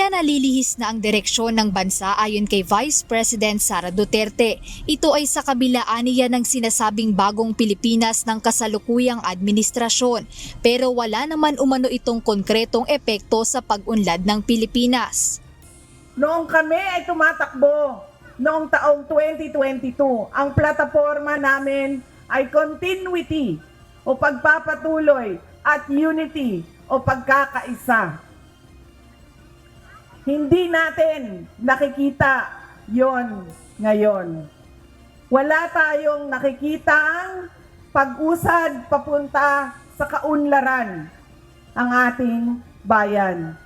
Tila nalilihis na ang direksyon ng bansa ayon kay Vice President Sara Duterte. Ito ay sa kabila aniya ng sinasabing bagong Pilipinas ng kasalukuyang administrasyon. Pero wala naman umano itong konkretong epekto sa pag-unlad ng Pilipinas. Noong kami ay tumatakbo, noong taong 2022, ang plataforma namin ay continuity o pagpapatuloy at unity o pagkakaisa. Hindi natin nakikita yon ngayon. Wala tayong nakikitang pag-usad papunta sa kaunlaran ang ating bayan.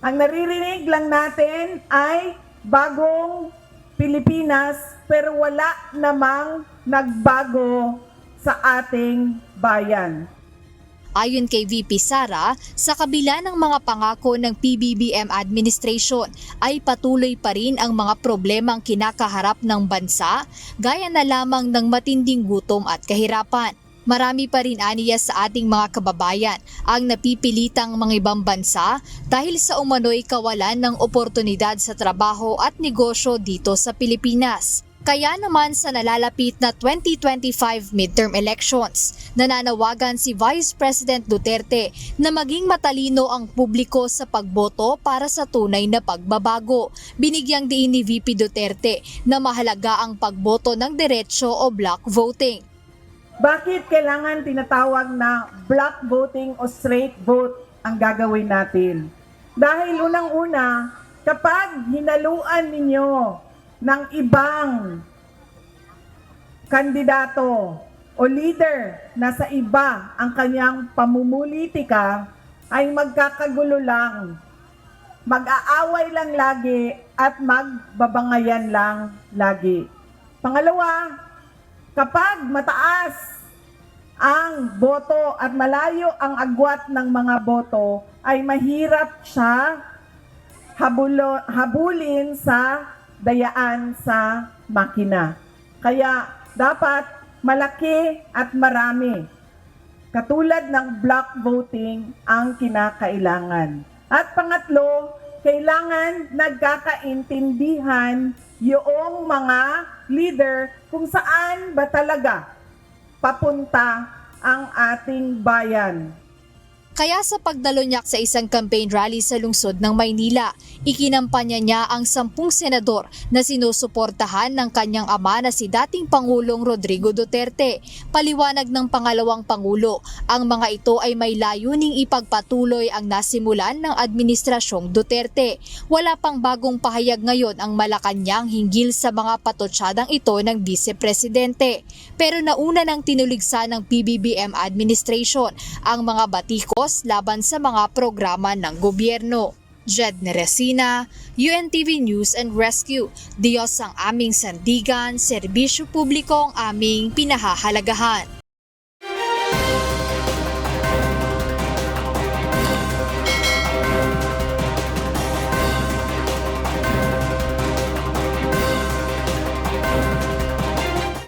Ang naririnig lang natin ay bagong Pilipinas pero wala namang nagbago sa ating bayan. Ayon kay VP Sara, sa kabila ng mga pangako ng PBBM administration ay patuloy pa rin ang mga problemang kinakaharap ng bansa, gaya na lamang ng matinding gutom at kahirapan. Marami pa rin aniya sa ating mga kababayan ang napipilitang mga ibang bansa dahil sa umano'y kawalan ng oportunidad sa trabaho at negosyo dito sa Pilipinas. Kaya naman sa nalalapit na 2025 midterm elections, nananawagan si Vice President Duterte na maging matalino ang publiko sa pagboto para sa tunay na pagbabago. Binigyang diin ni VP Duterte na mahalaga ang pagboto ng diretsyo o block voting. Bakit kailangan tinatawag na block voting o straight vote ang gagawin natin? Dahil unang-una, kapag hinaluan ninyo ng ibang kandidato o leader na sa iba ang kanyang pamumulitika, ay magkakagulo lang, mag-aaway lang lagi at magbabangayan lang lagi. Pangalawa, kapag mataas ang boto at malayo ang agwat ng mga boto, ay mahirap siya habulin sa dayaan sa makina. Kaya dapat malaki at marami. Katulad ng block voting ang kinakailangan. At pangatlo, kailangan nagkakaintindihan yung mga leader kung saan ba talaga papunta ang ating bayan. Kaya sa pagdalonyak sa isang campaign rally sa lungsod ng Maynila, ikinampanya niya ang 10 senador na sinusuportahan ng kanyang ama na si dating Pangulong Rodrigo Duterte. Paliwanag ng pangalawang Pangulo, ang mga ito ay may layuning ipagpatuloy ang nasimulan ng Administrasyong Duterte. Wala pang bagong pahayag ngayon ang Malacanang hinggil sa mga patotsyadang ito ng Vice Presidente. Pero nauna nang tinuligsa ng PBBM administration ang mga batikos laban sa mga programa ng gobyerno. Jed Neresina, UNTV News and Rescue. Diyos ang aming sandigan, serbisyo publiko ang aming pinahahalagahan.